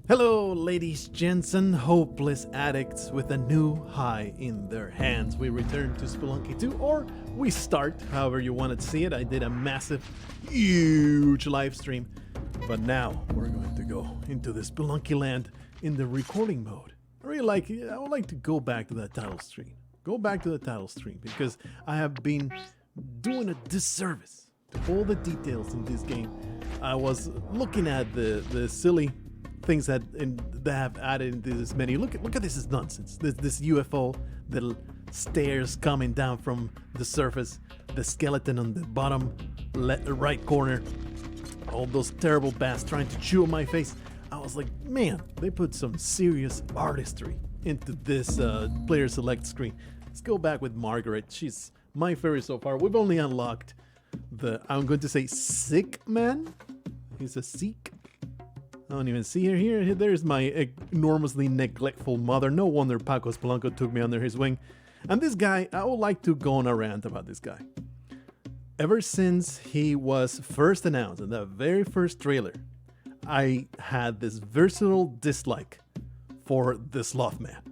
Hello, ladies, gents, and hopeless addicts with a new high in their hands. We return to Spelunky 2, or we start, however you wanted to see it. I did a massive, huge live stream, but now we're going to go into the Spelunky land in the recording mode. I would like to go back to that title screen. Go back to the title screen because I have been doing a disservice to all the details in this game. I was looking at the silly things that have added into this menu. Look at this is nonsense. This UFO, the stairs coming down from the surface, the skeleton on the bottom right corner, all those terrible bats trying to chew on my face. I was like, man, they put some serious artistry into this player select screen. Let's go back with Margaret. She's my favorite so far. We've only unlocked I'm going to say sick man. He's a Sikh. I don't even see her here. There's my enormously neglectful mother. No wonder Paco Spelunky took me under his wing. And this guy, I would like to go on a rant about this guy. Ever since he was first announced in the very first trailer, I had this visceral dislike for the Sloth Man.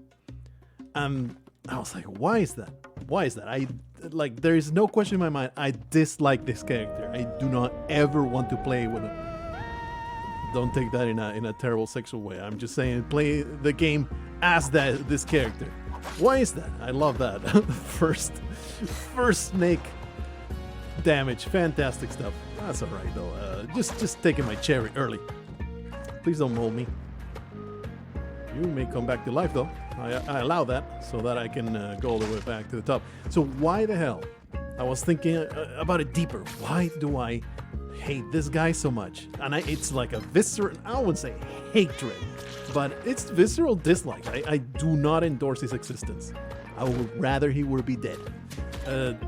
And I was like, why is that? Why is that? There is no question in my mind. I dislike this character. I do not ever want to play with him. Don't take that in a terrible sexual way. I'm just saying, play the game as this character. Why is that? I love that. first snake damage, fantastic stuff. That's all right though. Just taking my cherry early. Please don't mold me. You may come back to life though. I allow that so that I can go all the way back to the top. So why the hell? I was thinking about it deeper. Why do I hate this guy so much? And it's like a visceral, I wouldn't say hatred, but it's visceral dislike. I do not endorse his existence. I would rather he were be dead.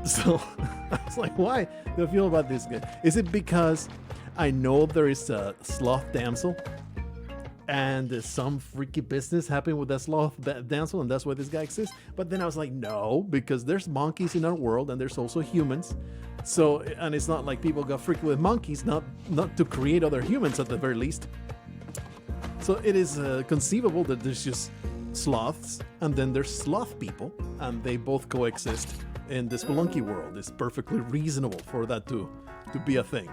So I was like, why do I feel about this guy? Is it because I know there is a sloth damsel and some freaky business happening with that sloth damsel, and that's why this guy exists? But then I was like, no, because there's monkeys in our world and there's also humans. So, and it's not like people got freaky with monkeys, not to create other humans at the very least. So it is conceivable that there's just sloths and then there's sloth people, and they both coexist in the Spelunky world. It's perfectly reasonable for that to be a thing.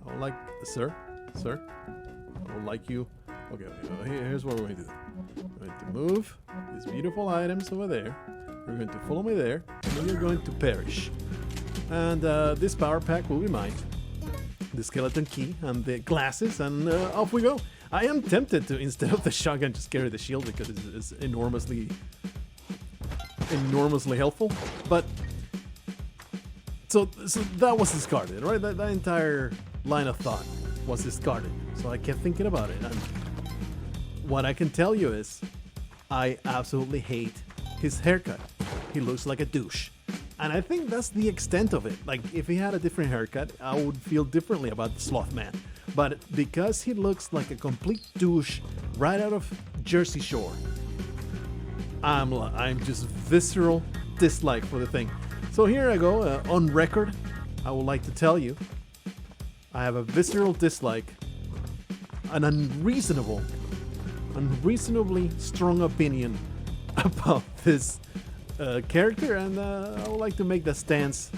I would like, sir, I would like you. Okay, here's what we're going to do. We're going to move these beautiful items over there. We're going to follow me there, and then you're going to perish. And this power pack will be mine. The skeleton key and the glasses, and off we go. I am tempted to, instead of the shotgun, just carry the shield because it's enormously helpful. But so that was discarded, right? That entire line of thought was discarded. So I kept thinking about it, and what I can tell you is I absolutely hate his haircut. He looks like a douche. And I think that's the extent of it. Like, if he had a different haircut, I would feel differently about the Sloth Man. But because he looks like a complete douche right out of Jersey Shore, I'm just visceral dislike for the thing. So here I go, on record, I would like to tell you, I have a visceral dislike, an unreasonably strong opinion about this character, and I would like to make that stance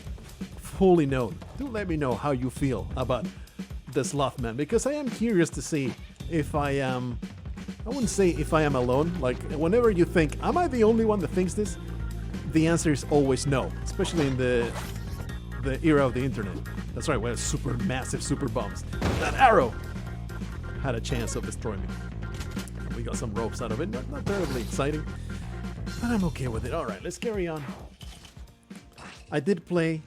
fully known. Do let me know how you feel about the Sloth Man, because I am curious to see if I am, I wouldn't say if I am alone. Like, whenever you think, am I the only one that thinks this? The answer is always no, especially in the era of the internet. That's right, we have super massive super bombs. That arrow had a chance of destroying me. We got some ropes out of it, not terribly exciting, but I'm okay with it. All right, let's carry on. I did play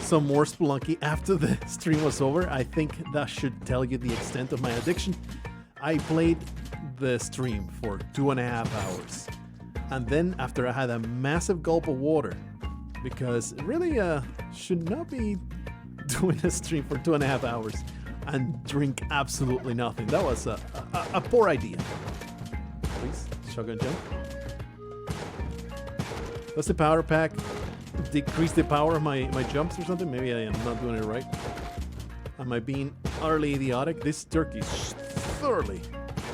some more Spelunky after the stream was over. I think that should tell you the extent of my addiction. I played the stream for 2.5 hours. And then after I had a massive gulp of water, because it really should not be doing a stream for 2.5 hours and drink absolutely nothing. That was a poor idea. Please, shotgun jump. Does the power pack decrease the power of my jumps or something? Maybe I am not doing it right. Am I being utterly idiotic? This turkey is thoroughly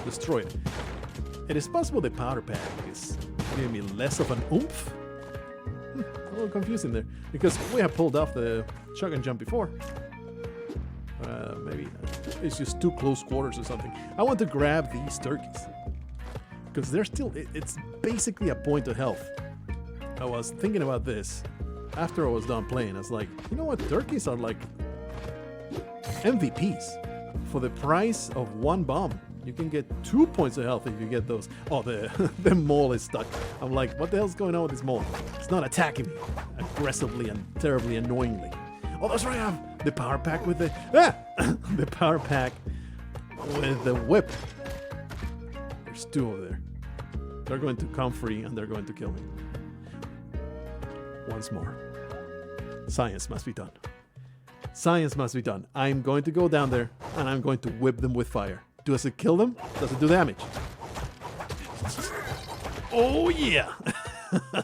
destroy it. It is possible the powder pack is giving me less of an oomph. A little confusing there, because we have pulled off the shotgun jump before. Maybe it's just too close quarters or something. I want to grab these turkeys, because they're still, it's basically a point of health. I was thinking about this after I was done playing. I was like, you know what, turkeys are like MVPs. For the price of one bomb, you can get 2 points of health if you get those. Oh, the mole is stuck. I'm like, what the hell's going on with this mole? It's not attacking me aggressively and terribly annoyingly. Oh, that's right, I have the power pack with the the power pack with the whip. There's two over there. They're going to come free and they're going to kill me. Once more. Science must be done. Science must be done. I'm going to go down there and I'm going to whip them with fire. Does it kill them? Does it do damage? Oh yeah!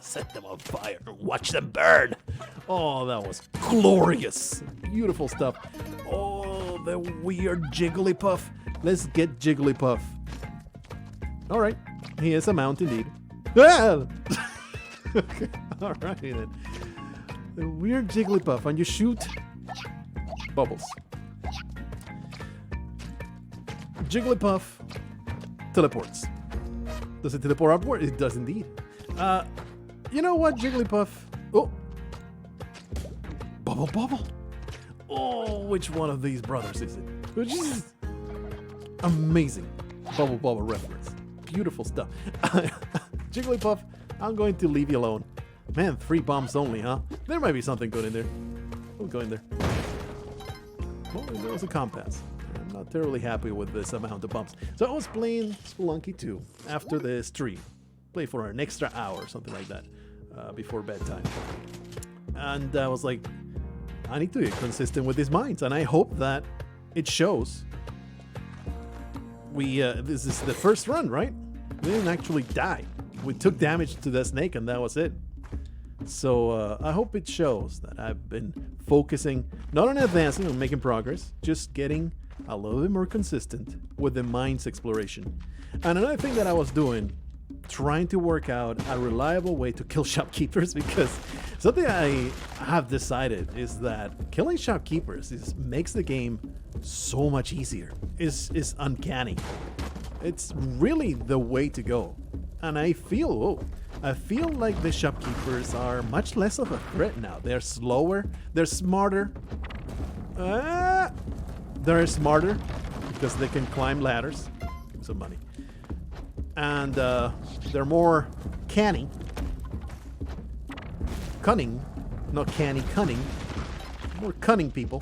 Set them on fire and watch them burn. Oh, that was glorious. Beautiful stuff. Oh, the weird Jigglypuff. Let's get Jigglypuff. All right, he is a mount indeed. Ah! Okay. All right then. The weird Jigglypuff, and you shoot bubbles. Jigglypuff teleports. Does it teleport upward? It does indeed. You know what, Jigglypuff? Oh. Bubble. Oh, which one of these brothers is it? Which is amazing. Bubble reference. Beautiful stuff. Jigglypuff, I'm going to leave you alone. Man, 3 bombs only, huh? There might be something good in there. We'll go in there. Oh, there was a compass. I'm not terribly happy with this amount of bumps. So I was playing Spelunky 2 after the stream. Play for an extra hour, something like that, before bedtime. And I was like, I need to be consistent with these mines, and I hope that it shows. This is the first run, right? We didn't actually die. We took damage to the snake, and that was it. So I hope it shows that I've been focusing not on advancing or making progress, just getting a little bit more consistent with the mines exploration. And another thing that I was doing, trying to work out a reliable way to kill shopkeepers, because something I have decided is that killing shopkeepers makes the game so much easier. Is uncanny. It's really the way to go. And I feel like the shopkeepers are much less of a threat now. They're slower, they're smarter. They're smarter because they can climb ladders. Give me some money. And they're more cunning, not canny, cunning. More cunning people.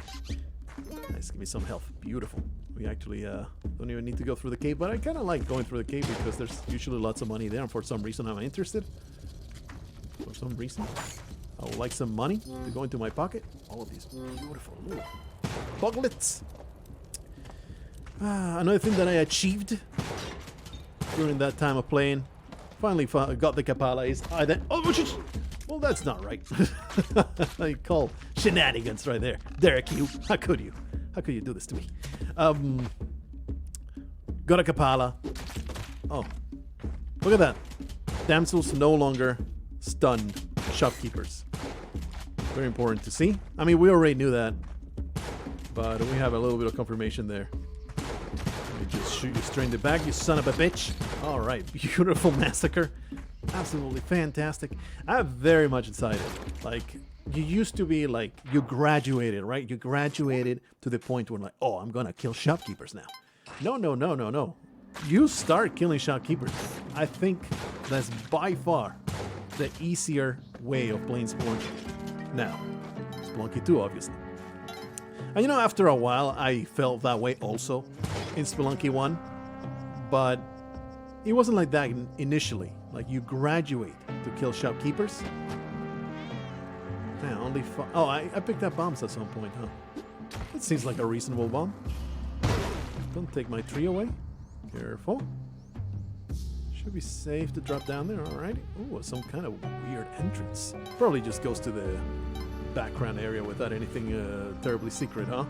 Nice, give me some health. Beautiful. We actually don't even need to go through the cave, but I kind of like going through the cave because there's usually lots of money there, and for some reason I'm interested. For some reason, I would like some money to go into my pocket. All of these beautiful little buglets. Another thing that I achieved during that time of playing, finally got the Kapala is well, that's not right. I call shenanigans right there. Derek, how could you do this to me? Got a Kapala. Oh, look at that. Damsels no longer stun shopkeepers. Very important to see. I mean, we already knew that, but we have a little bit of confirmation there. Let me just shoot you straight in the back, you son of a bitch. All right, beautiful massacre. Absolutely fantastic. I'm very much excited. Like, you used to be like, you graduated, right? You graduated to the point where like, oh, I'm gonna kill shopkeepers now. No. You start killing shopkeepers. I think that's by far the easier way of playing Spelunky. Now, Spelunky 2, obviously. And you know, after a while, I felt that way also in Spelunky 1. But it wasn't like that initially. Like, you graduate to kill shopkeepers. Man, only oh, I picked up bombs at some point, huh? That seems like a reasonable bomb. Don't take my tree away. Careful. Should be safe to drop down there, alright. Ooh, some kind of weird entrance. Probably just goes to the background area without anything terribly secret, huh?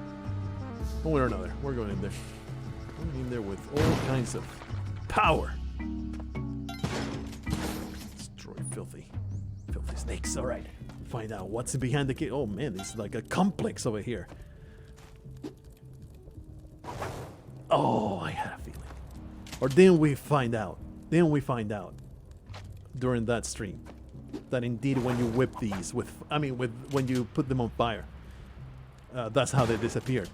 One way or another, we're going in there. Going in there with all kinds of power. Destroy filthy snakes. All right. Find out what's behind the gate. Oh man, it's like a complex over here. Oh, I had a feeling. Or didn't we find out? Didn't we find out during that stream that indeed when you whip these when you put them on fire, that's how they disappeared.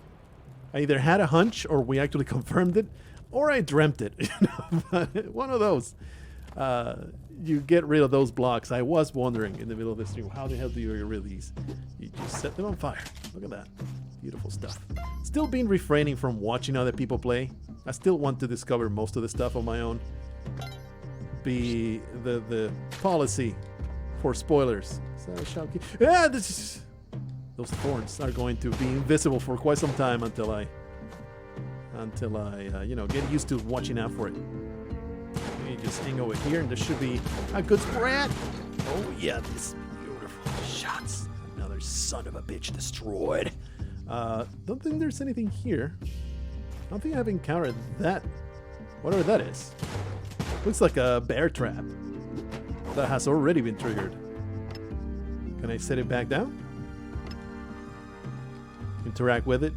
I either had a hunch or we actually confirmed it, or I dreamt it. You know, one of those. You get rid of those blocks. I was wondering in the middle of the stream, how the hell do you get rid of these? You just set them on fire. Look at that. Beautiful stuff. Still been refraining from watching other people play. I still want to discover most of the stuff on my own. Be the policy for spoilers. Is that a shop key? Yeah, those thorns are going to be invisible for quite some time until I you know, get used to watching out for it. You just hang over here, and there should be a good spread. Oh yeah, this beautiful shots. Another son of a bitch destroyed. Don't think there's anything here. I don't think I've encountered that. Whatever that is. Looks like a bear trap that has already been triggered. Can I set it back down? Interact with it?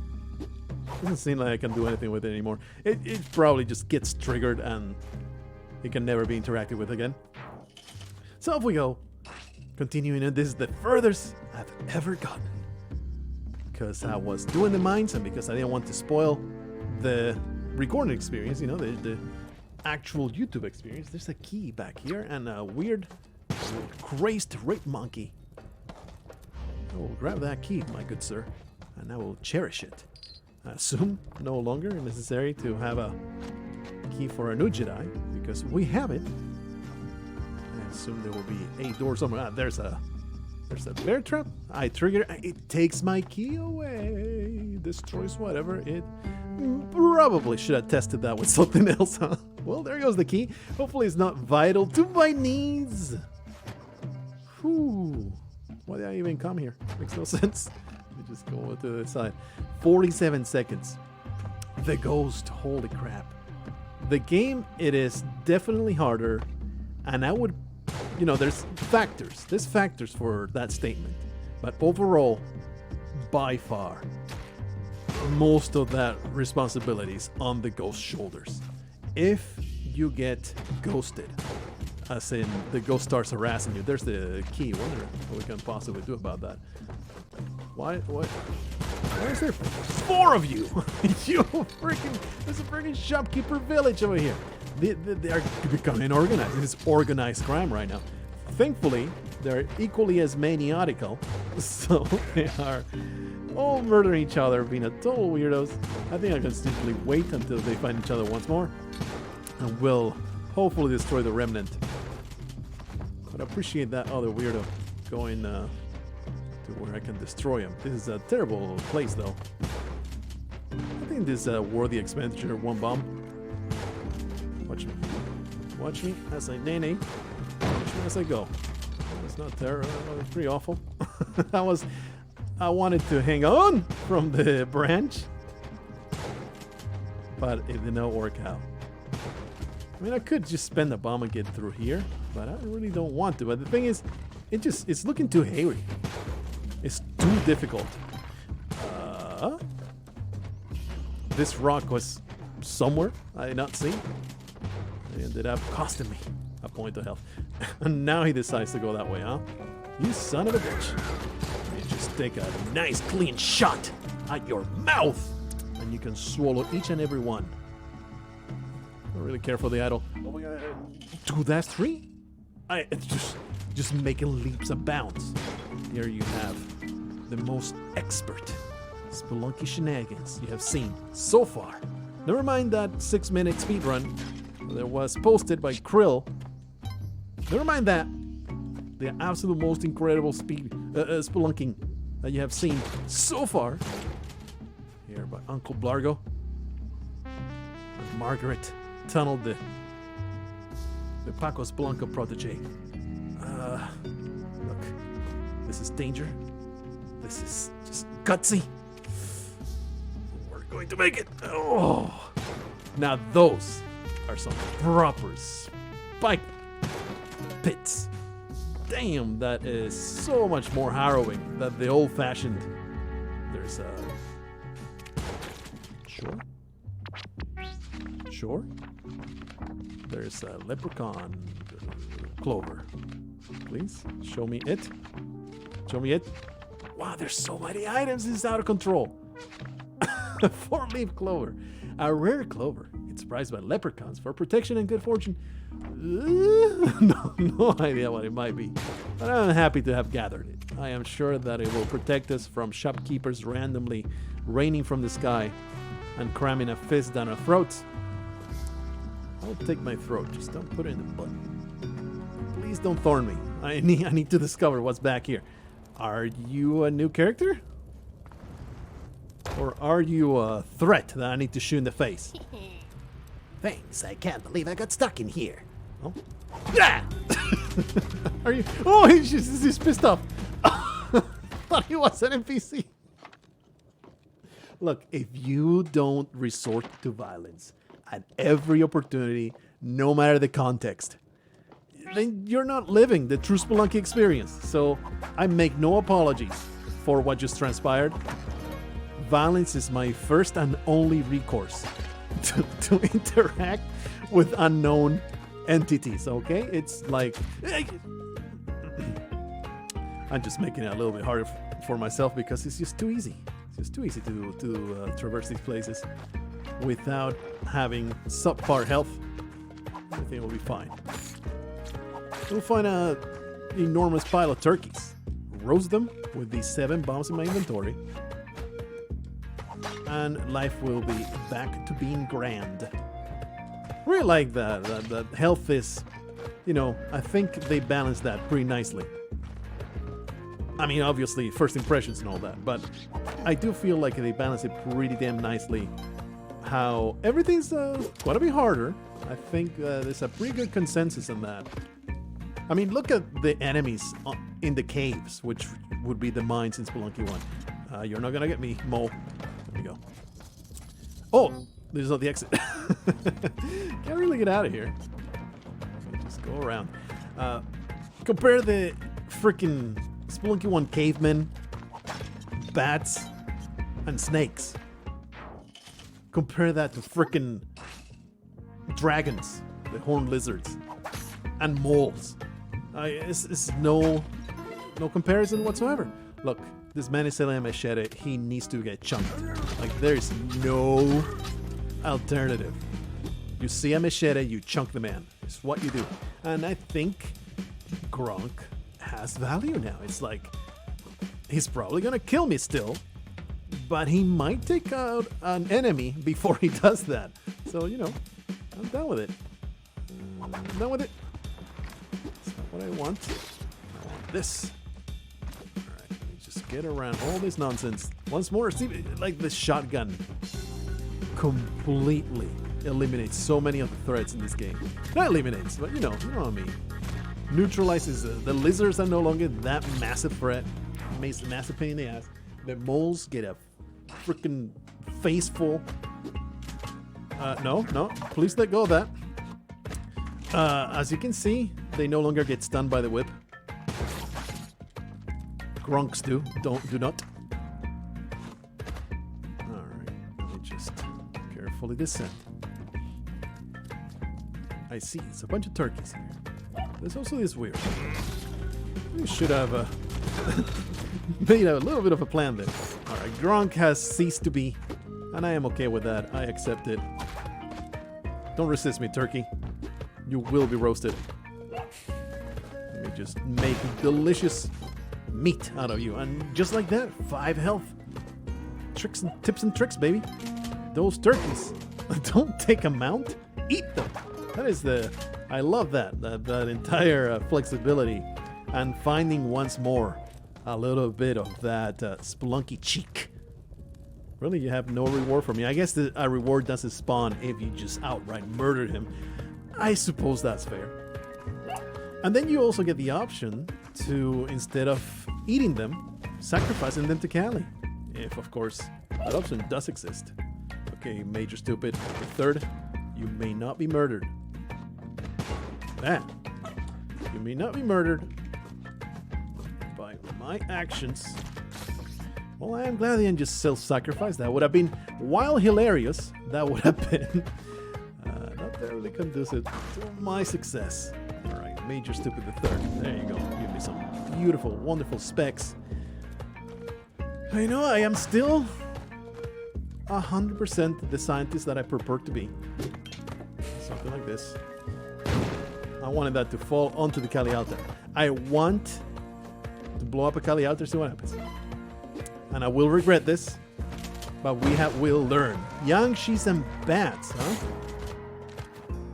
Doesn't seem like I can do anything with it anymore. It probably just gets triggered and it can never be interacted with again. So off we go. Continuing, and this is the furthest I've ever gotten. Because I was doing the mines and because I didn't want to spoil the recording experience, you know, the actual YouTube experience. There's a key back here and a weird crazed rape monkey. I will grab that key, my good sir, and I will cherish it. I assume no longer necessary to have a key for a new Jedi, because we have it. I assume there will be a door somewhere. Ah, there's a bear trap. I trigger it, takes my key away, destroys whatever it. Probably should have tested that with something else, huh? Well, there goes the key. Hopefully it's not vital to my needs. Whew. Why did I even come here? Makes no sense. Let me just go to the side. 47 seconds. The ghost. Holy crap. The game, it is definitely harder. And I would, you know, there's factors for that statement. But overall, by far, most of that responsibility is on the ghost's shoulders. If you get ghosted, as in the ghost starts harassing you, there's the key. I wonder what we can possibly do about that. Why is there 4 of you? There's a freaking shopkeeper village over here. They are becoming organized. It's organized crime right now. Thankfully, they're equally as maniacal, so they are all murdering each other, being a total weirdos. I think I can simply wait until they find each other once more, and we'll hopefully destroy the remnant. But I appreciate that other weirdo going to where I can destroy him. This is a terrible place, though. I think this is a worthy expenditure. 1 bomb. Watch me as I nay-nay. Watch me as I go. That's not terrible. It's pretty awful. I wanted to hang on from the branch, but it did not work out. I mean, I could just spend a bomb and get through here, but I really don't want to. But the thing is, it's looking too hairy. It's too difficult. This rock was somewhere I did not see. It ended up costing me a point of health. And now he decides to go that way, huh? You son of a bitch. You just take a nice clean shot at your mouth, and you can swallow each and every one. Don't really care for the idol. Oh my god. Do that 3? It's just making leaps and bounds. Here you have the most expert Spelunky shenanigans you have seen so far. Never mind that 6-minute speedrun that was posted by Krill. Never mind that. The absolute most incredible spelunking that you have seen so far. Here by Uncle Blargo. And Margaret Tunnel, the Paco Spelunka protege. Look, this is danger. This is just gutsy. We're going to make it. Oh, now those are some proper spike pits. Damn, that is so much more harrowing than the old-fashioned. There's a... Sure. There's a leprechaun clover. Please, show me it. Show me it. Wow, there's so many items. This is out of control. 4-leaf clover. A rare clover. It's prized by leprechauns for protection and good fortune. No idea what it might be. But I'm happy to have gathered it. I am sure that it will protect us from shopkeepers randomly raining from the sky and cramming a fist down our throats. I'll take my throat. Just don't put it in the butt. Please don't thorn me. I need to discover what's back here. Are you a new character? Or are you a threat that I need to shoot in the face? Thanks, I can't believe I got stuck in here. Oh. Yeah! Are you... Oh, he's pissed off. Thought he was an NPC. Look, if you don't resort to violence at every opportunity, no matter the context, then you're not living the true Spelunky experience. So I make no apologies for what just transpired. Violence is my first and only recourse to interact with unknown entities, okay? It's like... I'm just making it a little bit harder for myself because it's just too easy. It's just too easy to traverse these places without having subpar health. Everything will be fine. We'll find an enormous pile of turkeys. Roast them with these 7 bombs in my inventory. And life will be back to being grand. Really like that health is, you know, I think they balance that pretty nicely. I mean, obviously, first impressions and all that, but I do feel like they balance it pretty damn nicely. How everything's gonna be harder. I think there's a pretty good consensus on that. I mean, look at the enemies in the caves, which would be the mines in Spelunky 1. You're not gonna get me, Mo. There we go. Oh, there's not the exit. Can't really get out of here. Just go around. Compare the freaking Spelunky 1 cavemen, bats, and snakes. Compare that to freaking dragons, the horned lizards, and moles. It's no comparison whatsoever. Look, this man is selling a machete. He needs to get chunked. Like, there's no alternative. You see a machete, you chunk the man. It's what you do. And I think Gronk has value now. It's like, he's probably gonna kill me still, but he might take out an enemy before he does that. So, you know, I'm done with it. I'm done with it. That's not what I want. I want this. Alright, let me just get around all this nonsense. Once more, see, like the shotgun completely eliminates so many of the threats in this game. Not eliminates, but you know what I mean. Neutralizes the lizards are no longer that massive threat. Makes a massive pain in the ass. The moles get a freaking face full. No, please let go of that. As you can see, they no longer get stunned by the whip. Grunks do not. Alright, let me just carefully descend. I see, it's a bunch of turkeys here. There's also this weird. We should have made a little bit of a plan there. Alright, Gronk has ceased to be, and I am okay with that. I accept it. Don't resist me, turkey. You will be roasted. Let me just make delicious meat out of you. And just like that, 5 health. Tricks and tips and tricks, baby. Those turkeys, don't take a mount, eat them. That is I love that entire flexibility. And finding once more a little bit of that Spelunky cheek. Really, you have no reward for me. I guess a reward doesn't spawn if you just outright murdered him. I suppose that's fair. And then you also get the option to, instead of eating them, sacrificing them to Callie. If, of course, that option does exist. Okay, Major Stupid, the third. You may not be murdered. Man, you may not be murdered by my actions. Well, I am glad I didn't just self-sacrifice. That would have been, while hilarious, that would have been not terribly conducive to my success. All right, Major Stupid the Third. There you go. Give me some beautiful, wonderful specs. I know I am still 100% the scientist that I purport to be. Something like this. I wanted that to fall onto the Kali altar. I want to blow up a Kali altar, see what happens. And I will regret this, but we'll learn. Young, she's and bats, huh?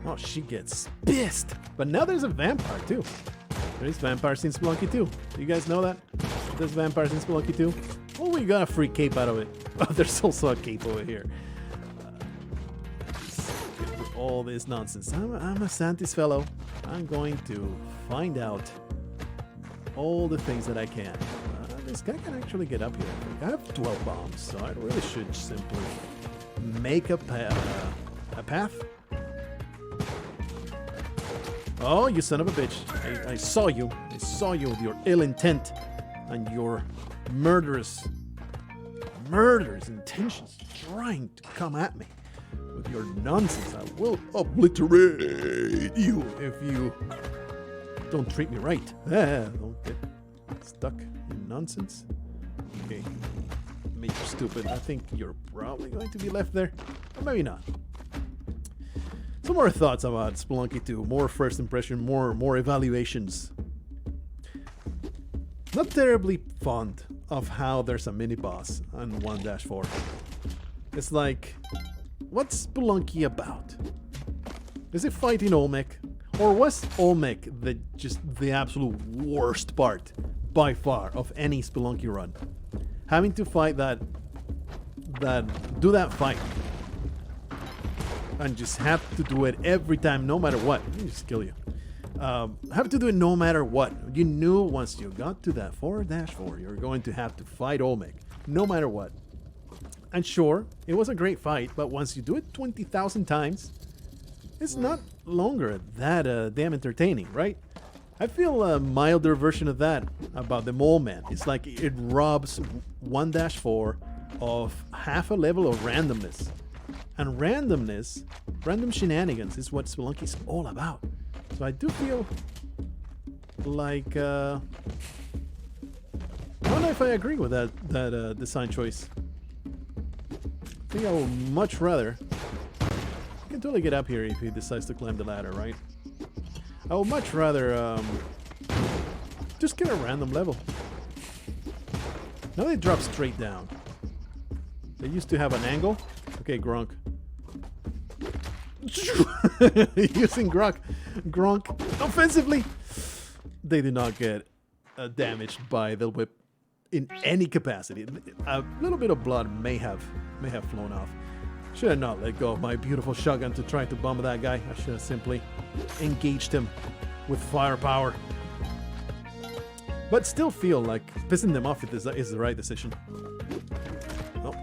Oh, she gets pissed. But now there's a vampire too. There's vampires in Spelunky 2. Do you guys know that? There's vampires in Spelunky 2. Oh, we got a free cape out of it. Oh, there's also a cape over here. All this nonsense. I'm a Santis fellow. I'm going to find out all the things that I can. This guy can actually get up here. I have 12 bombs, so I really should simply make a path. Oh, you son of a bitch. I saw you. I saw you with your ill intent and your murderous intentions trying to come at me with your nonsense. I will obliterate you if you don't treat me right. Don't get stuck in nonsense. Okay. Major Stupid. I think you're probably going to be left there. Or maybe not. Some more thoughts about Spelunky 2. More first impression, more evaluations. Not terribly fond of how there's a mini-boss on 1-4. It's like, what's Spelunky about? Is it fighting Olmec? Or was Olmec the absolute worst part, by far, of any Spelunky run? Having to fight do that fight. And just have to do it every time, no matter what. Let me just kill you. Have to do it no matter what. You knew once you got to that 4-4, you're going to have to fight Olmec, no matter what. And sure, it was a great fight, but once you do it 20,000 times, it's not longer that damn entertaining, right? I feel a milder version of that about the MOLEMAN. It's like it robs 1-4 of half a level of randomness. And randomness, random shenanigans is what Spelunky's all about. So I do feel like I don't know if I agree with that design choice. I think I would much rather. I can totally get up here if he decides to climb the ladder, right? I would much rather just get a random level. Now they drop straight down. They used to have an angle. Okay, Gronk. Using Gronk offensively. They do not get damaged by the whip in any capacity. A little bit of blood may have flown off. Should have not let go of my beautiful shotgun to try to bomb that guy. I should have simply engaged him with firepower. But still feel like pissing them off is the right decision. Oh,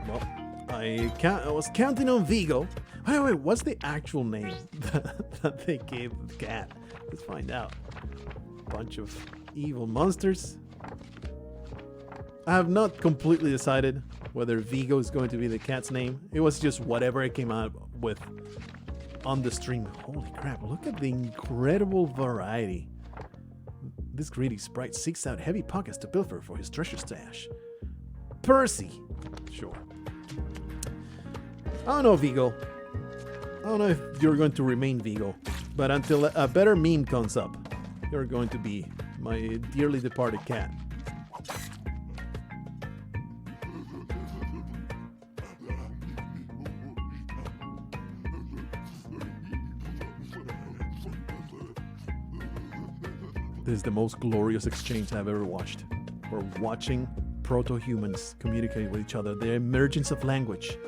well, I was counting on Vigo. Wait, what's the actual name that they gave the cat? Let's find out. Bunch of evil monsters. I have not completely decided whether Vigo is going to be the cat's name. It was just whatever I came out with on the stream. Holy crap, look at the incredible variety. This greedy sprite seeks out heavy pockets to pilfer for his treasure stash. Percy! Sure. I don't know, Vigo. I don't know if you're going to remain Vigo, but until a better meme comes up, you're going to be my dearly departed cat. This is the most glorious exchange I've ever watched. We're watching proto-humans communicate with each other, the emergence of language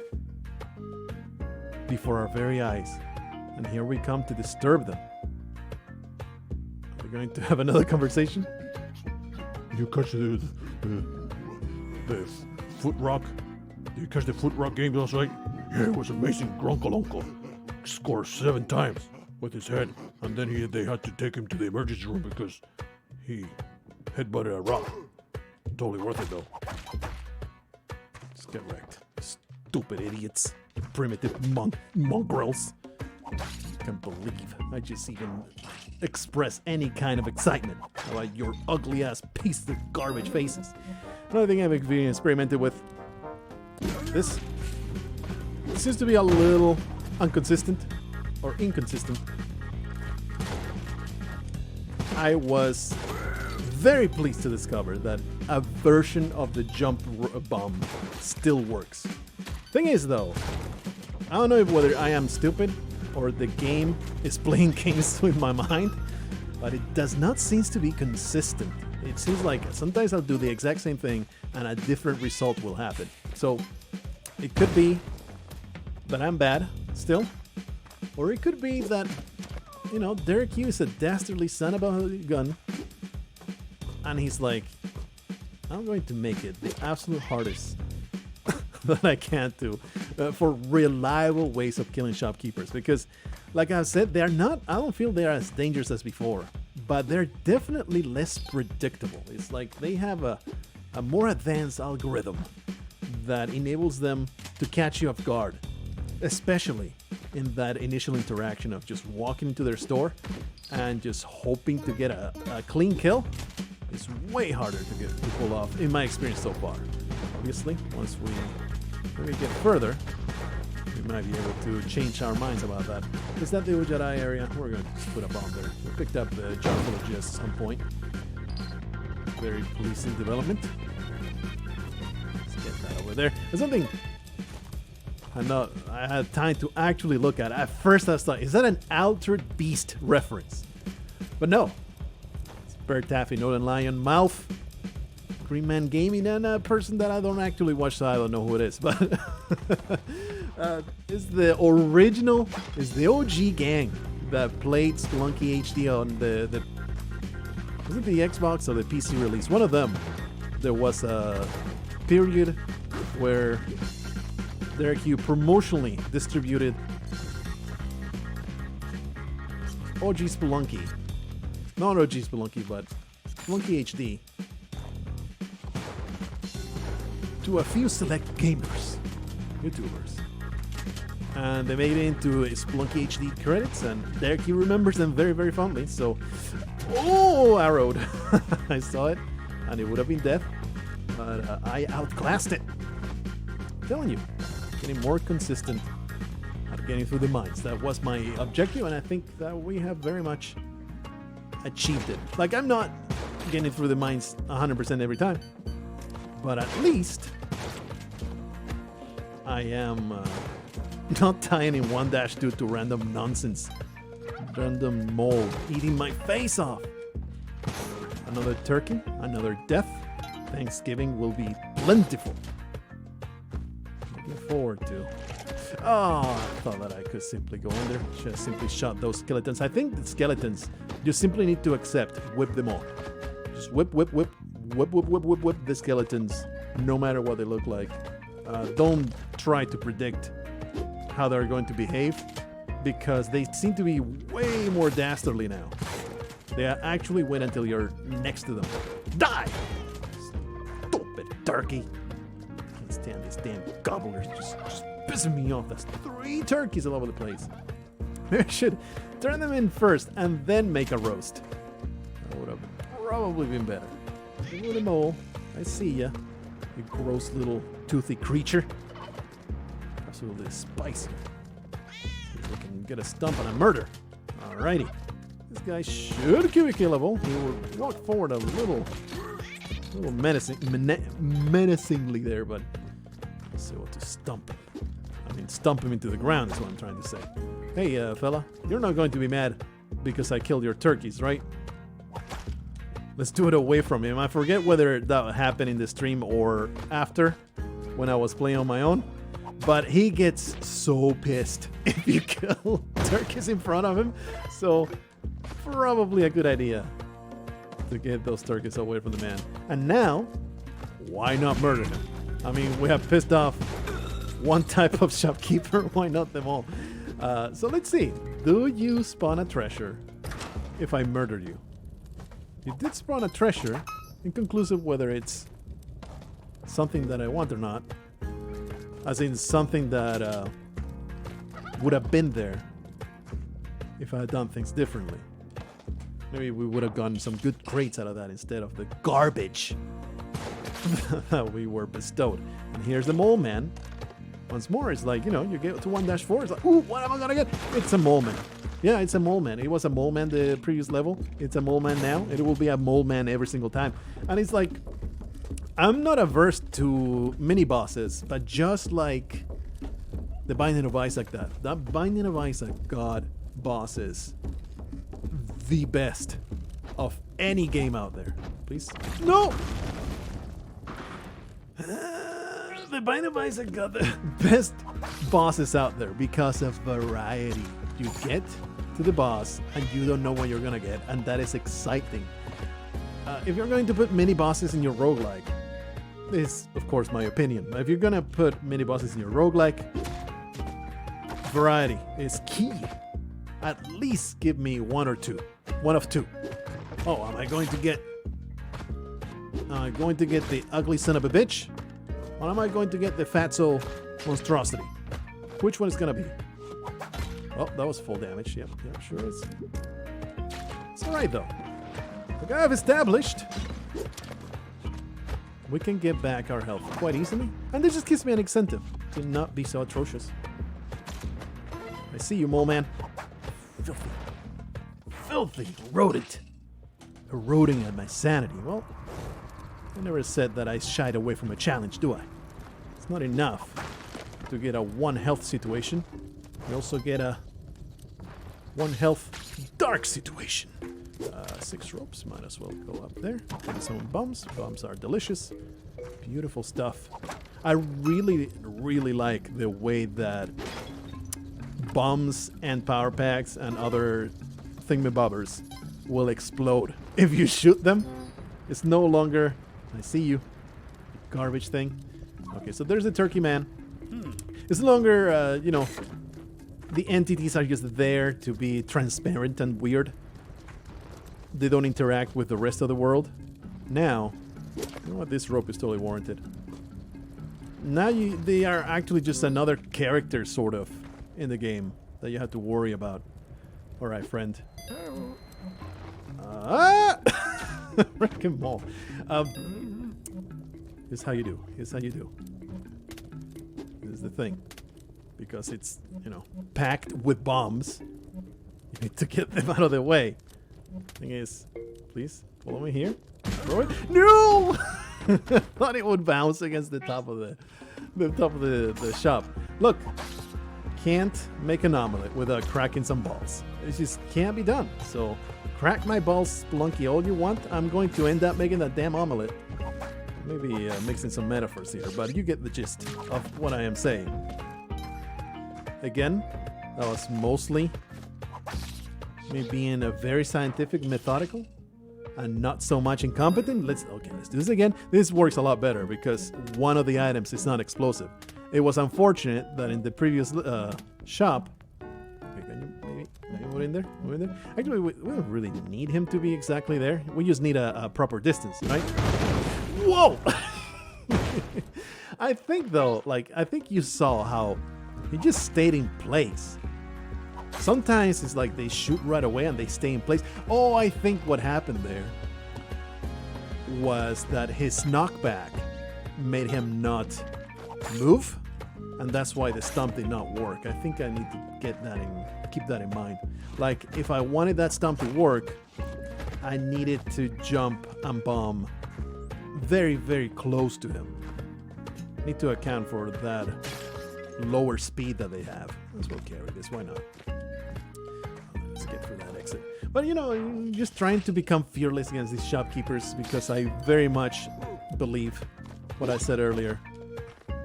before our very eyes. And here we come to disturb them. Are we going to have another conversation? You catch the foot rock? Did you catch the foot rock game last night? Yeah, it was amazing. Gronkolonko. score 7 times with his head, and then they had to take him to the emergency room because he headbutted a rock. Totally worth it though. Just get wrecked. Stupid idiots. Primitive mongrels. I can't believe I just even express any kind of excitement about your ugly ass piece of garbage faces. Another thing I've experimented with. This seems to be a little inconsistent. I was very pleased to discover that a version of the jump bomb still works. Thing is though, I don't know whether I am stupid or the game is playing games with my mind, but it does not seem to be consistent. It seems like sometimes I'll do the exact same thing and a different result will happen. So it could be that I'm bad still, or it could be that, you know, Derek Hughes is a dastardly son of a gun, and he's like, I'm going to make it the absolute hardest that I can do for reliable ways of killing shopkeepers. Because, like I said, I don't feel they're as dangerous as before, but they're definitely less predictable. It's like they have a more advanced algorithm that enables them to catch you off guard, especially in that initial interaction of just walking into their store and just hoping to get a clean kill. It's way harder to pull off, in my experience so far. Obviously, once we get further, we might be able to change our minds about that. Is that the Ujjarai area? We're going to just put a bomb there. We picked up the jar full of GS at some point. Very pleasing development. Let's get that over there. There's something I had time to actually look at. At first I thought, is that an Altered Beast reference? But no. Bear Taffy, Northern Lion, MOTH, Green Man Gaming, and a person that I don't actually watch, so I don't know who it is. But it's the OG gang that played Spelunky HD on was it the Xbox or the PC release? One of them. There was a period where Derek Hugh promotionally distributed OG Spelunky. Not OG Spelunky, but Spelunky HD to a few select gamers, YouTubers. And they made it into Spelunky HD credits, and Derek Hugh remembers them very, very fondly. So, arrowed. I saw it, and it would have been death, but I outclassed it. I'm telling you, getting more consistent at getting through the mines. That was my objective, and I think that we have very much achieved it. Like, I'm not getting through the mines 100% every time, but at least I am not dying in 1-2 to random nonsense. Random mole eating my face off. Another turkey, another death. Thanksgiving will be plentiful. Looking forward to. Oh, I thought that I could simply go in there. Should have simply shot those skeletons. I think the skeletons, you simply need to accept, whip them all. Just whip the skeletons, no matter what they look like. Don't try to predict how they're going to behave, because they seem to be way more dastardly now. They actually wait until you're next to them. Die! Stupid turkey. Can't stand these damn gobblers. Just pissing me off. That's 3 turkeys all over the place. Maybe I should turn them in first and then make a roast. That would have probably been better. Little mole, I see ya. You gross little toothy creature. Absolutely spicy. See if we can get a stump on a murder. Alrighty. This guy should be killable. He will walk forward a little menacingly there, but let's see what to stump him. I mean, stump him into the ground is what I'm trying to say. Hey, fella, you're not going to be mad because I killed your turkeys, right? Let's do it away from him. I forget whether that happened in the stream or after, when I was playing on my own. But he gets so pissed if you kill turkeys in front of him. So, probably a good idea to get those turkeys away from the man. And now, why not murder him? I mean, we have pissed off one type of shopkeeper. Why not them all? So let's see. Do you spawn a treasure if I murder you? You did spawn a treasure. Inconclusive whether it's something that I want or not. As in something that would have been there if I had done things differently. Maybe we would have gotten some good crates out of that instead of the garbage that we were bestowed. And here's the mole man. Once more, it's like, you know, you get to 1-4, it's like, ooh, what am I gonna get? It's a mole man. Yeah, it's a mole man. It was a mole man the previous level. It's a mole man now. It will be a mole man every single time. And it's like, I'm not averse to mini bosses, but just like the Binding of Isaac, that Binding of Isaac God boss is the best of any game out there. Please. No! The Binding of Isaac got the best bosses out there because of variety. You get to the boss and you don't know what you're gonna get, and that is exciting. If you're going to put mini bosses in your roguelike, this is of course my opinion, but if you're gonna put mini bosses in your roguelike, variety is key. At least give me one or two. One of two. Oh, am I going to get the ugly son of a bitch? Or am I going to get the fatso monstrosity? Which one is gonna be? Oh, that was full damage. Yep, sure is. It's alright though. Like I've established, we can get back our health quite easily. And this just gives me an incentive to not be so atrocious. I see you, mole man. Filthy. Filthy rodent. Eroding at my sanity. Well, I never said that I shied away from a challenge, do I? It's not enough to get a 1 health situation. You also get a 1 health dark situation. 6 ropes, might as well go up there. And some bombs. Bombs are delicious. Beautiful stuff. I really, really like the way that bombs and power packs and other thingamabobbers will explode if you shoot them. It's no longer, I see you, garbage thing. Okay, so there's the turkey man. It's no longer, you know, the entities are just there to be transparent and weird. They don't interact with the rest of the world. Now, you know what, this rope is totally warranted. Now they are actually just another character, sort of, in the game that you have to worry about. Alright, friend. Freaking ball. Here's how you do. Here's how you do. This is the thing. Because it's, you know, packed with bombs. You need to get them out of the way. Thing is, please follow me here. Throw it. No! I thought it would bounce against the top of the shop. Look, can't make an omelet without cracking some balls. It just can't be done. So crack my balls, Spelunky, all you want. I'm going to end up making that damn omelet. Maybe mixing some metaphors here, but you get the gist of what I am saying. Again, that was mostly me being a very scientific, methodical, and not so much incompetent. Let's do this again. This works a lot better because one of the items is not explosive. It was unfortunate that in the previous shop. Okay, can you maybe move in there? Move in there. Actually, we don't really need him to be exactly there. We just need a proper distance, right? Whoa! I think though, I think you saw how he just stayed in place. Sometimes it's like they shoot right away and they stay in place. Oh, I think what happened there was that his knockback made him not move, and that's why the stump did not work. I think I need to keep that in mind. Like, if I wanted that stump to work, I needed to jump and bomb very, very close to him. Need to account for that lower speed that they have. As well carry this, why not? Let's get through that exit. But you know, just trying to become fearless against these shopkeepers, because I very much believe what I said earlier.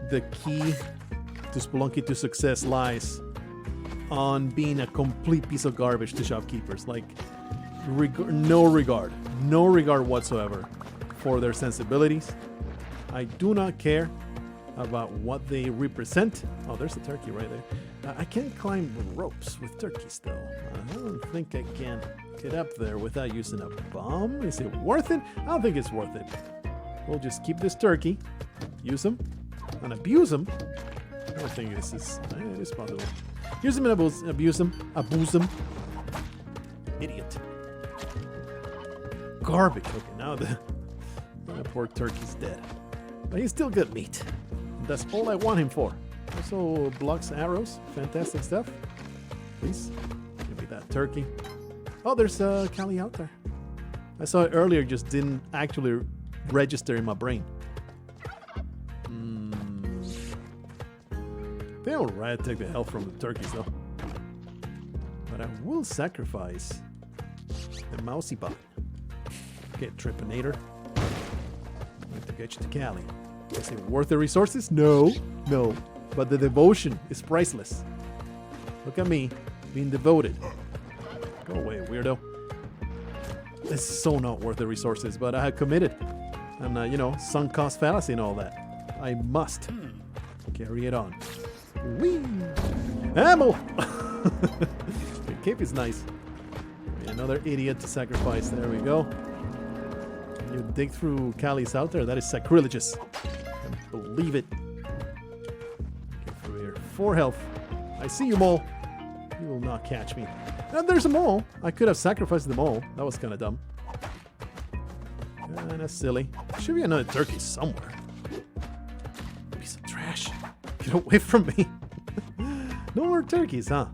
The key to Spelunky to success lies on being a complete piece of garbage to shopkeepers. Like, no regard whatsoever for their sensibilities. I do not care about what they represent. Oh, there's a turkey right there. I can't climb ropes with turkeys, though. I don't think I can get up there without using a bomb. Is it worth it? I don't think it's worth it. We'll just keep this turkey, use him, and abuse him. I don't think this is... it is possible. Use him and abuse him. Abuse him. Idiot. Garbage. Okay, now the poor turkey's dead. But he's still good meat. That's all I want him for. Also blocks arrows. Fantastic stuff. Please, give me that turkey. Oh, there's a Callie out there. I saw it earlier, just didn't actually register in my brain. They alright, take the health from the turkeys though. But I will sacrifice the mousy bot. Okay, Tripinator. I'm going to get you to Callie. Is it worth the resources? No, no. But the devotion is priceless. Look at me, being devoted. Go away, weirdo. This is so not worth the resources, but I have committed. And, you know, sunk cost fallacy and all that. I must carry it on. Whee! Ammo! The cape is nice. Another idiot to sacrifice. There we go. You dig through Callie's out there. That is sacrilegious. Can't believe it. Get through here. 4 health. I see you, mole. You will not catch me. And there's a mole. I could have sacrificed the mole. That was kind of dumb. Kind of silly. Should be another turkey somewhere. Piece of trash. Get away from me. No more turkeys, huh?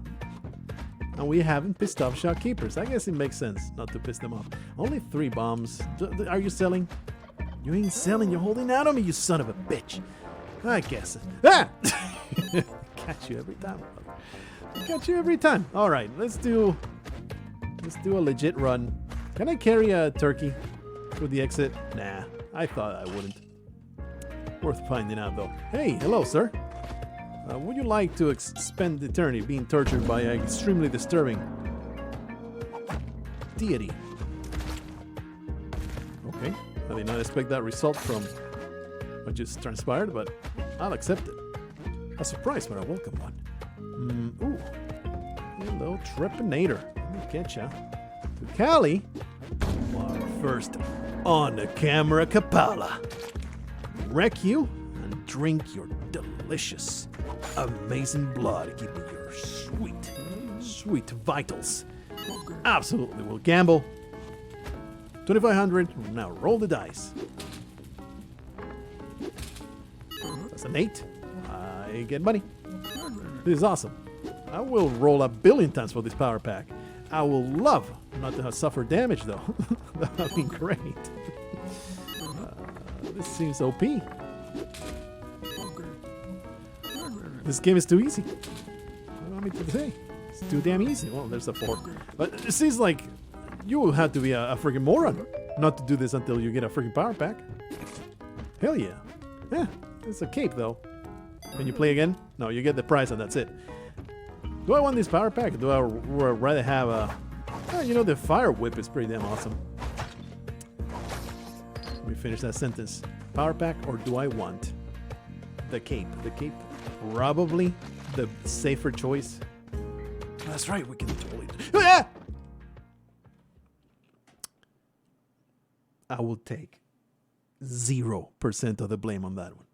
And we haven't pissed off shopkeepers. I guess it makes sense not to piss them off. Only 3 bombs. Are you selling? You ain't selling. You're holding out on me, you son of a bitch. I guess. Ah! Catch you every time, brother. Catch you every time. All right, let's do a legit run. Can I carry a turkey through the exit? Nah, I thought I wouldn't. Worth finding out, though. Hey, hello, sir. Would you like to spend eternity being tortured by an extremely disturbing deity? Okay, I did not expect that result from what just transpired, but I'll accept it. A surprise, but a welcome one. Ooh, hello, Trepinator. Let me get ya. To Callie. First, on the camera, Kapala. Wreck you and drink your delicious, amazing blood, giving your sweet, sweet vitals. Absolutely, we'll gamble. 2,500. Now roll the dice. That's an 8. I get money. This is awesome. I will roll 1 billion times for this power pack. I will love not to have suffered damage though. That would be great. This seems OP. This game is too easy. What do you want me to say? It's too damn easy. Well, there's a 4. But it seems like you will have to be a freaking moron not to do this until you get a freaking power pack. Hell yeah. Yeah, it's a cape though. Can you play again? No, you get the prize and that's it. Do I want this power pack? Do I rather have a... you know, the fire whip is pretty damn awesome. Let me finish that sentence. Power pack, or do I want the cape? The cape, probably the safer choice. That's right, we can totally... Ah! I will take 0% of the blame on that one.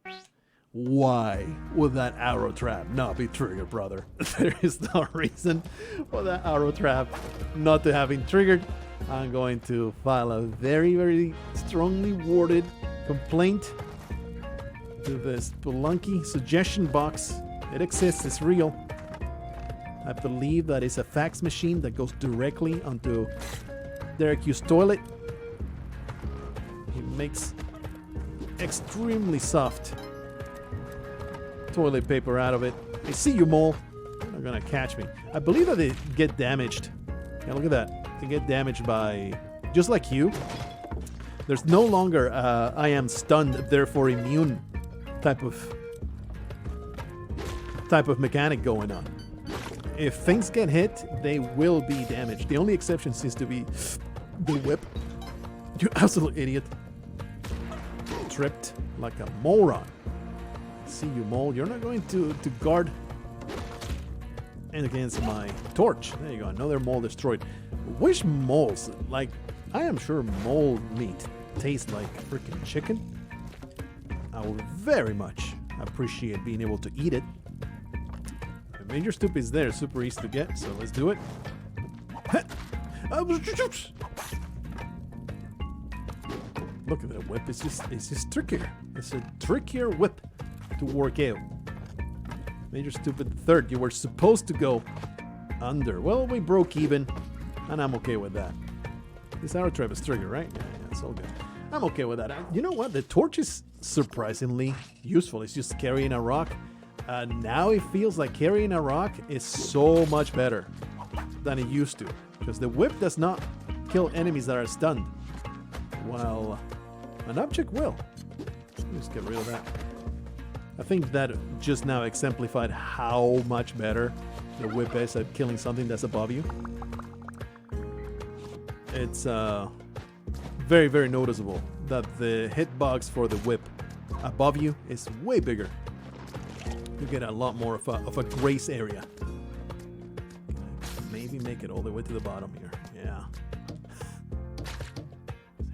Why would that arrow trap not be triggered, brother? There is no reason for that arrow trap not to have been triggered. I'm going to file a very, very strongly worded complaint to the Spelunky suggestion box. It exists, it's real. I believe that it's a fax machine that goes directly onto Derek Hughes' toilet. He makes extremely soft toilet paper out of it. I see you, mole. You're not gonna catch me. I believe that they get damaged. Yeah, look at that. They get damaged by, just like you. There's no longer I am stunned, therefore immune type of mechanic going on. If things get hit, they will be damaged. The only exception seems to be the whip. You absolute idiot. Tripped like a moron. See you, mole. You're not going to guard and against my torch. There you go. Another mole destroyed. Which moles? Like, I am sure mole meat tastes like freaking chicken. I will very much appreciate being able to eat it. The Major Stoop is there, super easy to get, so let's do it. Look at that whip, it's just trickier. It's a trickier whip to work out. Major Stupid third, you were supposed to go under. Well, we broke even, and I'm okay with that. This arrow trap is trigger, right? Yeah, it's all good. I'm okay with that. You know what? The torch is surprisingly useful. It's just carrying a rock. Now it feels like carrying a rock is so much better than it used to. Because the whip does not kill enemies that are stunned. Well, an object will. Let's get rid of that. I think that just now exemplified how much better the whip is at killing something that's above you. It's very, very noticeable that the hitbox for the whip above you is way bigger. You get a lot more of a grace area. Maybe make it all the way to the bottom here. Yeah.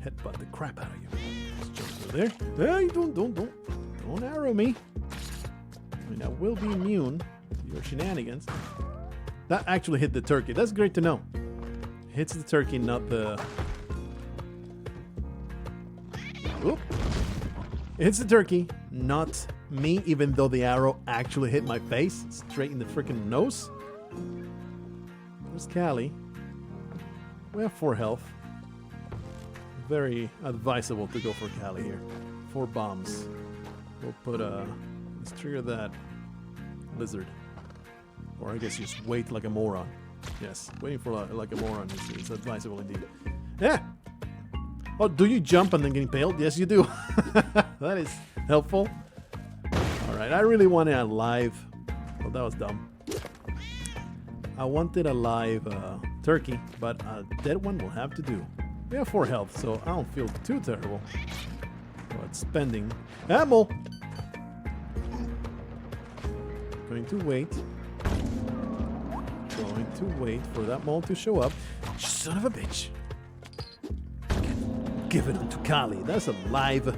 Headbutt the crap out of you. Just jump through there. Hey, don't arrow me. I mean, I will be immune to your shenanigans. That actually hit the turkey. That's great to know. It hits the turkey, not the... Oop. It hits the turkey, not me, even though the arrow actually hit my face, straight in the freaking nose. There's Callie. We have 4 health. Very advisable to go for Callie here. 4 bombs. We'll put let's trigger that lizard. Or I guess just wait like a moron. Yes, waiting for like a moron is advisable indeed. Yeah! Oh, do you jump and then get impaled? Yes, you do. That is helpful. Alright, I really wanted a live... Oh, that was dumb. I wanted a live turkey, but a dead one will have to do. We have 4 health, so I don't feel too terrible about spending ammo. Going to wait. Going to wait for that mole to show up. Son of a bitch. Give it to Kali. That's a live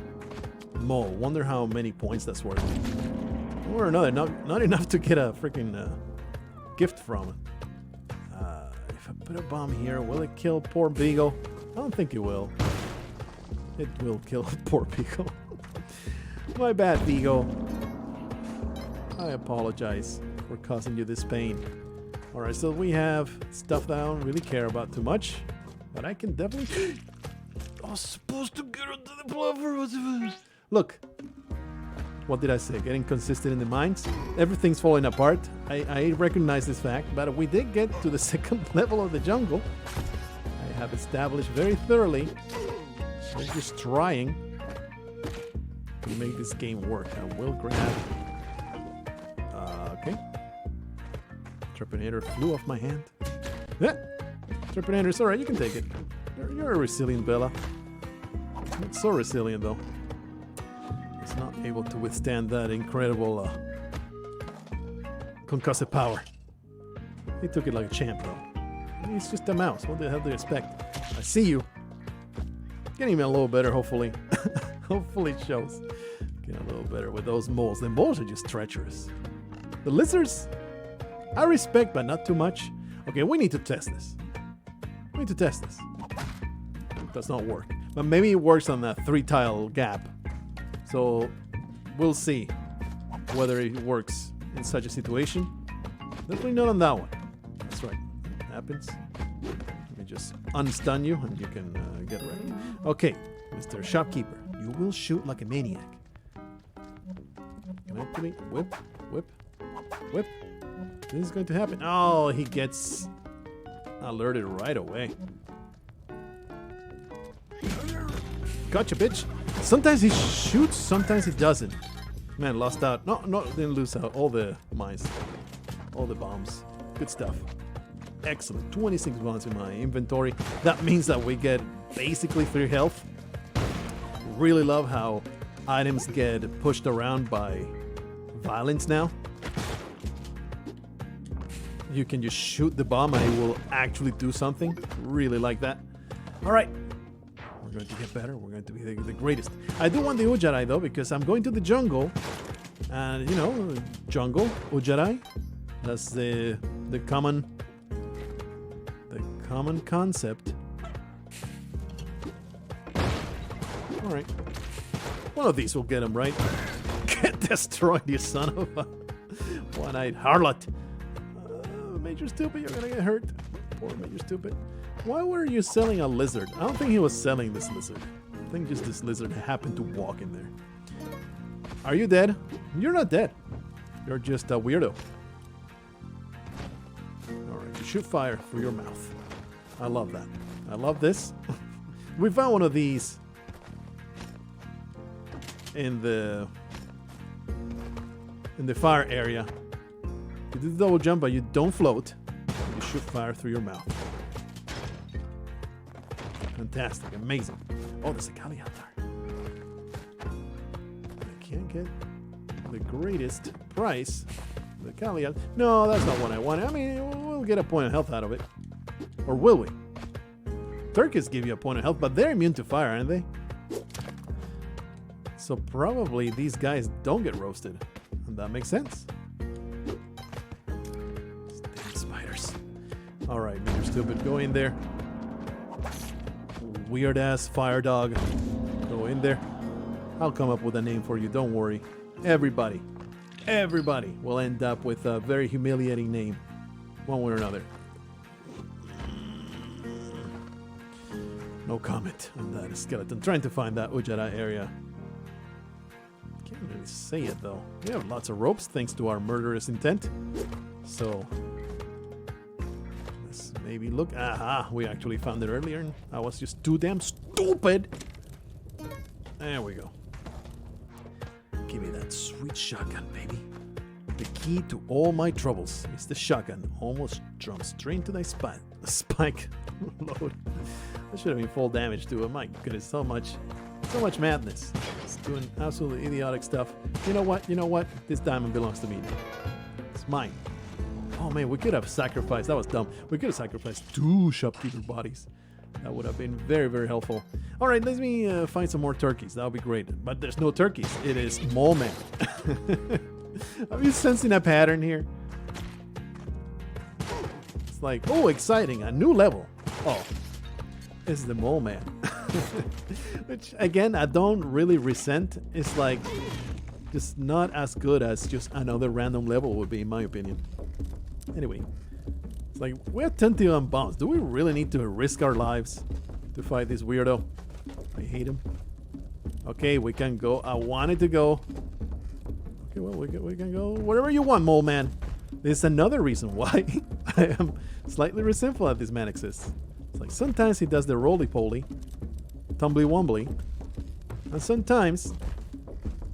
mole. Wonder how many points that's worth. Or another, not enough to get a freaking gift from it. If I put a bomb here, will it kill poor Beagle? I don't think it will. It will kill poor Beagle. My bad, Beagle. I apologize for causing you this pain. Alright, so we have stuff that I don't really care about too much. But I can definitely... I was supposed to get onto the bluff. Look. What did I say? Getting consistent in the mines? Everything's falling apart. I recognize this fact, but we did get to the 2nd level of the jungle. I have established very thoroughly. We're just trying to make this game work. I will grab... okay. Trepanator flew off my hand. Yeah. Trepanator, it's alright, you can take it. You're a resilient Bella. Not so resilient though. It's not able to withstand that incredible concussive power. He took it like a champ though. He's just a mouse. What the hell do you expect? I see you. Getting a little better, hopefully. Hopefully it shows. Getting a little better with those moles. The moles are just treacherous. The lizards, I respect, but not too much. Okay, we need to test this. We need to test this. It does not work. But maybe it works on that 3-tile gap. So we'll see whether it works in such a situation. Definitely not on that one. That's right. It happens. Let me just unstun you and you can get ready. Okay, Mr. Shopkeeper, you will shoot like a maniac. Can I actually whip, whip, whip? This is going to happen. Oh, he gets alerted right away. Gotcha, bitch. Sometimes he shoots, sometimes he doesn't. Man, lost out. No, didn't lose out. All the mines. All the bombs. Good stuff. Excellent. 26 bombs in my inventory. That means that we get basically 3 health. Really love how items get pushed around by violence now. You can just shoot the bomb and it will actually do something. Really like that. All right. We're going to get better. We're going to be the greatest. I do want the Ujarai though, because I'm going to the jungle. And you know, jungle, Ujarai. That's the common concept. All right. One of these will get him, right? Get destroyed, you son of a one-eyed harlot. Major Stupid, you're gonna get hurt. Poor Major Stupid. Why were you selling a lizard? I don't think he was selling this lizard. I think just this lizard happened to walk in there. Are you dead? You're not dead. You're just a weirdo. Alright, you shoot fire through your mouth. I love that. I love this. We found one of these in the fire area. You do the double jump, but you don't float. You shoot fire through your mouth. Fantastic, amazing. Oh, there's a Kali out there. I can't get the greatest price. The Kali out. No, that's not what I want. I mean, we'll get a point of health out of it. Or will we? Turkeys give you a point of health, but they're immune to fire, aren't they? So probably these guys don't get roasted. And that makes sense. Damn spiders. Alright, Major Stupid, go in there. Weird ass fire dog. Go in there. I'll come up with a name for you, don't worry. Everybody will end up with a very humiliating name. One way or another. No comment on that skeleton. Trying to find that Ujara area. Can't really say it though. We have lots of ropes thanks to our murderous intent. So let's maybe look. Aha! We actually found it earlier and I was just too damn stupid. There we go. Give me that sweet shotgun, baby. The key to all my troubles is the shotgun. Almost jumped straight into the spike load. That should have been full damage to it. My goodness, so much madness. It's doing absolutely idiotic stuff. You know what? This diamond belongs to me. It's mine. Oh man, we could have sacrificed. That was dumb. We could have sacrificed 2 shopkeeper bodies. That would have been very, very helpful. All right, let me find some more turkeys. That would be great. But there's no turkeys. It is MOLEMAN. Are you sensing a pattern here? It's like, oh, exciting. A new level. Oh, it's the MOLEMAN. Which, again, I don't really resent. It's like just not as good as just another random level would be, in my opinion. Anyway. It's like, we're 21 bombs. Do we really need to risk our lives to fight this weirdo? I hate him. Okay, we can go. I wanted to go. Okay, well, we can go wherever you want, MOLEMAN. There's another reason why I am slightly resentful that this man exists. It's like sometimes he does the roly-poly, tumbly-wombly, and sometimes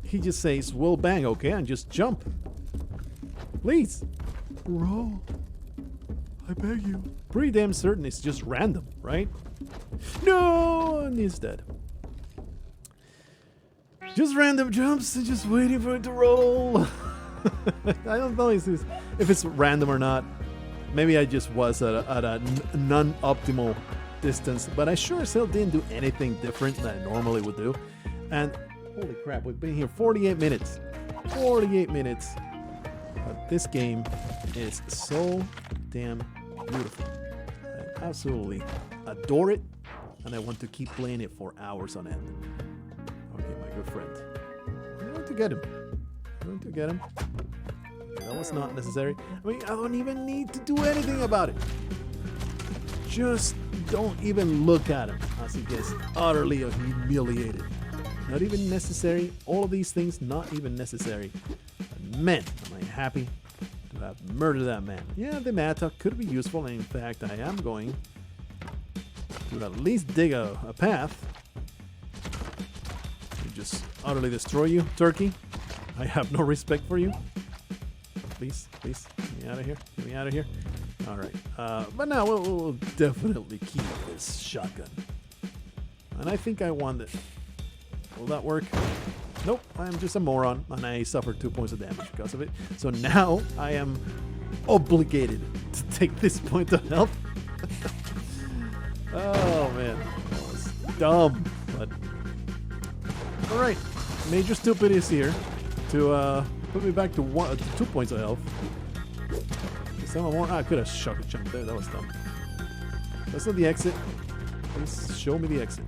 he just says, well, bang, okay, and just jump. Please, roll. I beg you. Pretty damn certain it's just random, right? No, and he's dead. Just random jumps and just waiting for it to roll. I don't know if it's random or not. Maybe I just was at a non-optimal distance, but I sure as hell didn't do anything different than I normally would do. And holy crap, we've been here 48 minutes. 48 minutes. But this game is so damn beautiful. I absolutely adore it, and I want to keep playing it for hours on end. Okay, my good friend. I'm going to get him. I'm going to get him. Okay, that was not necessary. I mean, I don't even need to do anything about it. Just don't even look at him as he gets utterly humiliated. Not even necessary. All of these things, not even necessary. And man, am I happy to have murdered that man. Yeah, the MOTH could be useful, and in fact, I am going to at least dig a path to just utterly destroy you, turkey. I have no respect for you. Please, please, get me out of here. Get me out of here. All right. But now we'll definitely keep this shotgun. And I think I want it. Will that work? Nope, I am just a moron, and I suffered 2 points of damage because of it. So now I am obligated to take this point of health. Oh man, that was dumb. But all right, Major Stupid is here to put me back to 2 points of health. Some more. I could have shot a chunk there. That was dumb. That's not the exit. Please show me the exit.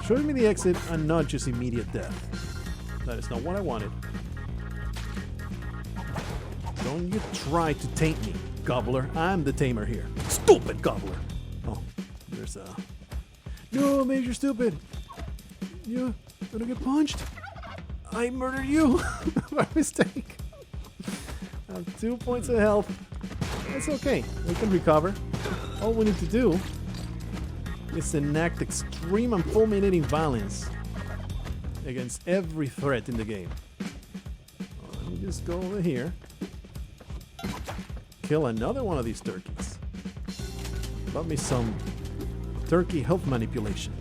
Show me the exit and not just immediate death. That is not what I wanted. Don't you try to taint me, Gobbler. I'm the tamer here. Stupid Gobbler. Oh, there's a... No, Major Stupid. You're gonna get punched. I murdered you by mistake. I have 2 points of health. It's okay. We can recover. All we need to do is enact extreme and fulminating violence against every threat in the game. Let me just go over here. Kill another one of these turkeys. Got me some turkey health manipulation.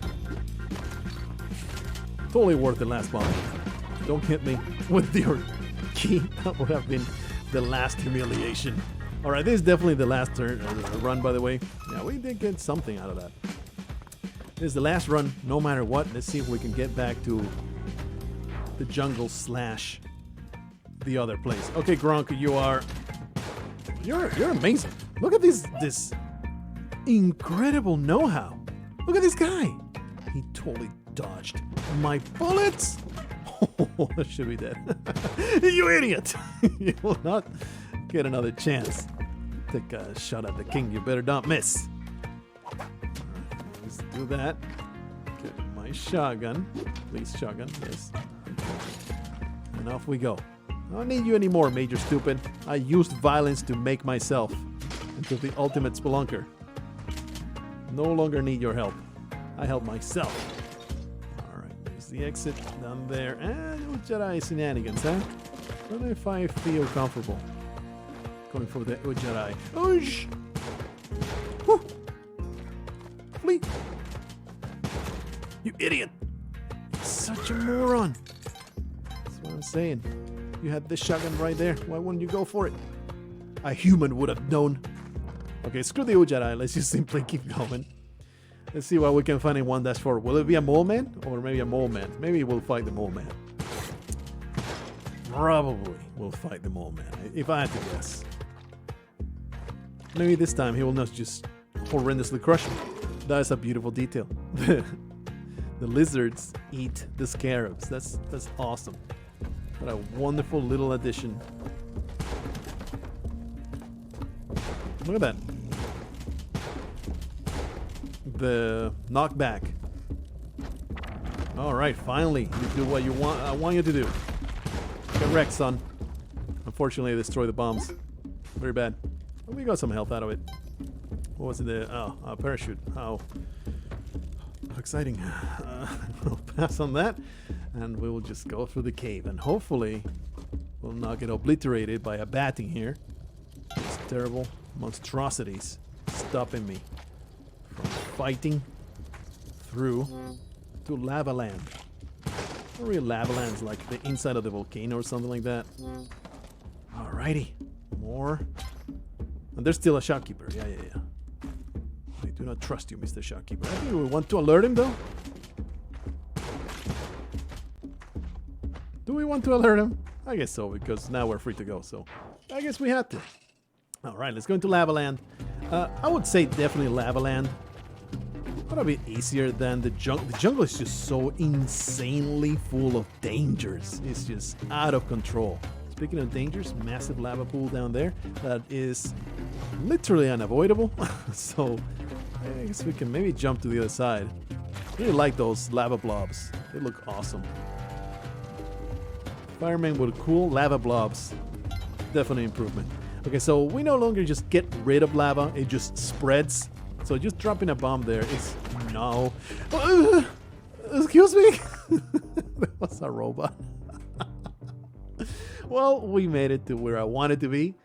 Totally worth the last bomb. Don't hit me with your key. That would have been the last humiliation. Alright, this is definitely the last run, by the way. Yeah, we did get something out of that. This is the last run, no matter what. Let's see if we can get back to the jungle slash the other place. Okay, Gronk, you're amazing. Look at this incredible know-how. Look at this guy. He totally dodged my bullets. Oh, that should be dead. You idiot. You will not get another chance. Take a shot at the king. You better not miss. All right, let's do that. Get my shotgun. Please, shotgun. Yes. And off we go. I don't need you anymore, Major Stupid. I used violence to make myself into the ultimate spelunker. No longer need your help. I help myself. Alright, there's the exit down there. And Jedi shenanigans, huh? I don't know if I feel comfortable going for the Jedi. Oosh! Woo! Flee! You idiot! Such a moron! That's what I'm saying. You had this shotgun right there. Why wouldn't you go for it? A human would have known. Okay, screw the Jedi. Let's just simply keep going. Let's see what we can find in 1-4. Will it be a MOLEMAN? Or maybe a MOLEMAN? Maybe we'll fight the MOLEMAN. Probably we'll fight the MOLEMAN, if I had to guess. Maybe this time he will not just horrendously crush me. That is a beautiful detail. The lizards eat the scarabs. That's awesome. What a wonderful little addition. Look at that. The knockback. Alright, finally. You do what you want. I want you to do. Get wrecked, son. Unfortunately, I destroyed the bombs. Very bad. But we got some health out of it. What was it? Oh, a parachute. How exciting. We'll pass on that. And we will just go through the cave. And hopefully, we'll not get obliterated by a bat in here. These terrible monstrosities stopping me from fighting through to lava land. Not really lava lands, like the inside of the volcano or something like that. Alrighty. More. And there's still a shopkeeper. Yeah. I do not trust you, Mr. Shopkeeper. I think we want to alert him, though. Do we want to alert him? I guess so, because now we're free to go, so I guess we had to. Alright, let's go into Lava Land. I would say definitely Lava Land. But a bit easier than the jungle. The jungle is just so insanely full of dangers. It's just out of control. Speaking of dangers, massive lava pool down there that is literally unavoidable. So I guess we can maybe jump to the other side. I really like those lava blobs. They look awesome. Firemen with cool lava blobs. Definitely improvement. Okay, so we no longer just get rid of lava, it just spreads. So just dropping a bomb there is no. Excuse me? That was a robot. Well, we made it to where I wanted to be.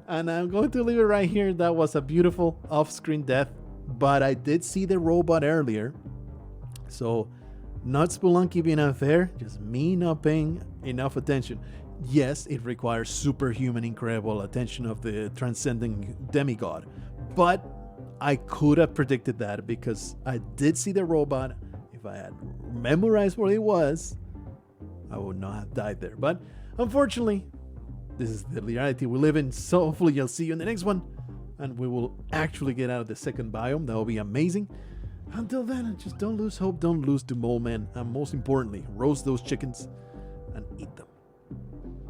And I'm going to leave it right here. That was a beautiful off-screen death. But I did see the robot earlier. So Not Spelunky being unfair, just me not paying enough attention. Yes, it requires superhuman, incredible attention of the transcending demigod, but I could have predicted that because I did see the robot. If I had memorized what it was, I would not have died there. But unfortunately, this is the reality we live in. So hopefully I'll see you in the next one, and we will actually get out of the second biome. That will be amazing. Until then, just don't lose hope, don't lose to MOLEMAN, and most importantly, roast those chickens and eat